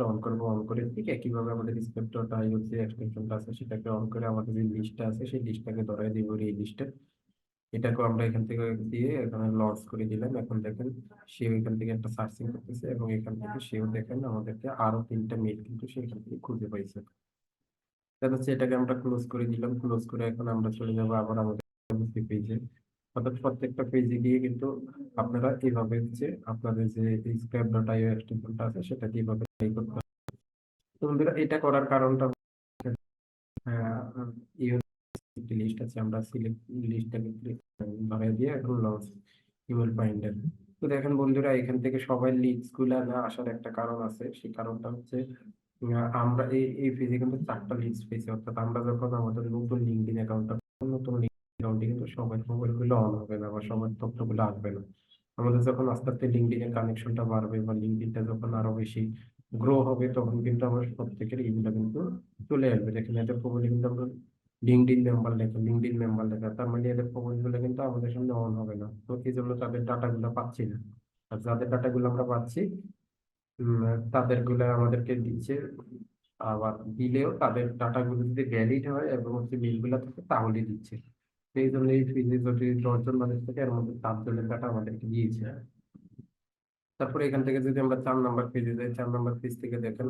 On করবো, on করে ঠিক একইভাবে আমাদের স্ক্রিপ্টটা যে এক্সটেনশনটা আছে সেটাকে অন করে আমাদের যে লিস্টটা আছে সেই লিস্টটাকে ধরাই দিব এই লিস্টে। এটাকেও আমরা এখান থেকে দিয়ে এখানে লঞ্চ করে দিলাম। এখন দেখেন সে এখান থেকে একটা সার্চিং করতেছে এবং এখান থেকে সেও দেখেন আমাদেরকে আরো 3টা মেল কিন্তু সে এখান থেকে খুঁজে পাইছে। তাহলে হচ্ছে এটাকে আমরা ক্লোজ করে দিলাম। ক্লোজ করে এখন আমরা চলে যাবো আবার আমাদের পেজে। অর্থাৎ প্রত্যেকটা পেজে গিয়ে কিন্তু আপনারা এইভাবে হচ্ছে আপনাদের যে স্ক্র্যাপ ডট আইও এক্সটেনশনটা আছে সেটা দিয়ে এইভাবে ট্রাই করতে হবে। তো বন্ধুরা এটা করার কারণটা একটি লিস্ট আছে, আমরা সিলেক্ট লিস্টটাকে ধরে দিয়ে এখন লঞ্চ ইমেল ফাইন্ডার। তো দেখেন বন্ধুরা এখান থেকে সবাই লিডস গুলা না আসার একটা কারণ আছে। সেই কারণটা হচ্ছে আমরা এই পেজে কিন্তু 4টা লিডস পেয়েছি। অর্থাৎ আমরা যখন আমাদের নতুন লিঙ্কডইন অ্যাকাউন্টটা নতুন অ্যাকাউন্টে কিন্তু সবার মোবাইল গুলো অন হবে না বা সবার তথ্যগুলো আসবে না। আমাদের যখন আস্তে আস্তে লিঙ্কডইনের কানেকশনটা বাড়বে বা লিঙ্কডইনটা যখন আরো বেশি গ্রো হবে তখন কিন্তু আমার প্রত্যেকের ইমেলটা কিন্তু চলে আসবে। দেখেন এদের প্রোফাইলে কিন্তু আমরা লিঙ্কডইন মেম্বার লেখা, তার মানে এদের প্রোফাইল গুলো কিন্তু আমাদের সামনে অন হবে না। তো এই জন্য তাদের ডাটা গুলো পাচ্ছি না। আর যাদের ডাটা গুলো আমরা পাচ্ছি তাদের গুলো আমাদেরকে দিচ্ছে। আবার দিলেও তাদের ডাটা গুলো যদি ভ্যালিড হয় এবং হচ্ছে মিল গুলা থাকে তাহলে দিচ্ছে। তো এই জন্য এই ফিজে যদি 10 জন মানুষ থাকে এর মধ্যে 7 জনের ডাটা আমাদেরকে দিয়েছে। তারপরে এখান থেকে যদি আমরা 4 নাম্বার পেজে যাই, 4 নাম্বার পেজ থেকে দেখেন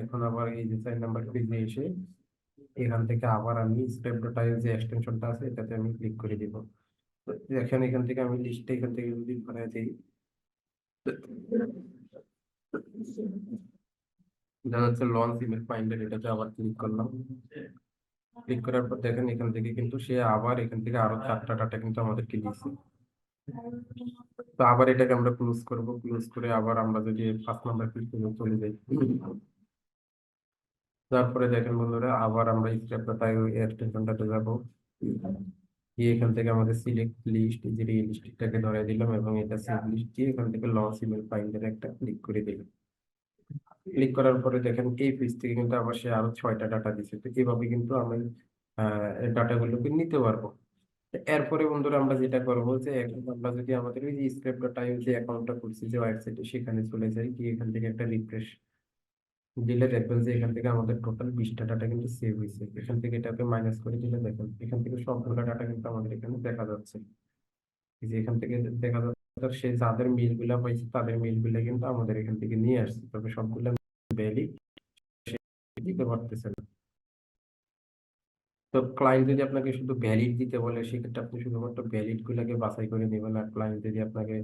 এখন আবার এই যে 4 নাম্বার পেজে এসে এখান থেকে আবার আমি স্ক্রিপ্ট ডট আইও যে এক্সটেনশনটা আছে এটাতে আমি ক্লিক করে দিব। তো দেখেন এখান থেকে আমি লিস্টে এখান থেকে যদি ভরে দিই, দেখা যাচ্ছে লঞ্চ ইমেল ফাইন্ডার, এটাতে আবার ক্লিক করলাম। ক্লিক করার পর দেখেন এখান থেকে কিন্তু সে আবার এখান থেকে আরো 4টা ডাটা কিন্তু আমাদেরকে দিয়েছে। তো আবার এটাকে আমরা ক্লোজ করব। ক্লোজ করে আবার আমরা যদি 5 নাম্বার ক্লিক করে চলে যাই, তারপরে দেখেন বন্ধুরা আবার আমরা স্ক্রিপ্ট ডট আইও এক্সটেনশনটাতে যাব। দিয়ে এখান থেকে আমাদের সিলেক্ট লিস্ট যে এই লিস্টটাকে ধরে দিলাম এবং এটা সেভ লিস্ট দিয়ে এখান থেকে লঞ্চ ইমেল ফাইন্ডার একটা ক্লিক করে দিলাম। ক্লিক করার পরে দেখেন এই পেজ থেকে কিন্তু আবার সে আরো 6টা ডাটা দিচ্ছে। তো এইভাবে কিন্তু আমি ডাটাগুলোকে নিতে পারবো। তো এরপরে বন্ধুরা আমরা যেটা করবো যে এখন আমরা যদি আমাদের ওই যে স্ক্রিপ্ট ডট আইও যে অ্যাকাউন্টটা করছি যে ওয়েবসাইটে সেখানে চলে যাই, গিয়ে এখান থেকে একটা রিফ্রেশ দিলে দেখবেন যে এখান থেকে আমাদের টোটাল 20টা ডাটা কিন্তু সেভ হয়েছে। এখান থেকে এটাকে মাইনাস করে দিলে দেখেন এখান থেকে সবগুলো ডাটা কিন্তু আমাদের এখানে দেখা যাচ্ছে। এই যে এখান থেকে দেখা যাচ্ছে সে যাদের মিল গুলা পাইছে তাদের মিল গুলা কিন্তু আমাদের এখান থেকে নিয়ে আসছে, তবে সবগুলা ভ্যালিড দিতে পারতেছে না। তো ক্লায়েন্ট যদি আপনাকে শুধু ভ্যালিড দিতে বলে সেক্ষেত্রে আপনি শুধুমাত্র ভ্যালিড গুলাকে বাছাই করে নেবেন। আর ক্লায়েন্ট যদি আপনাকে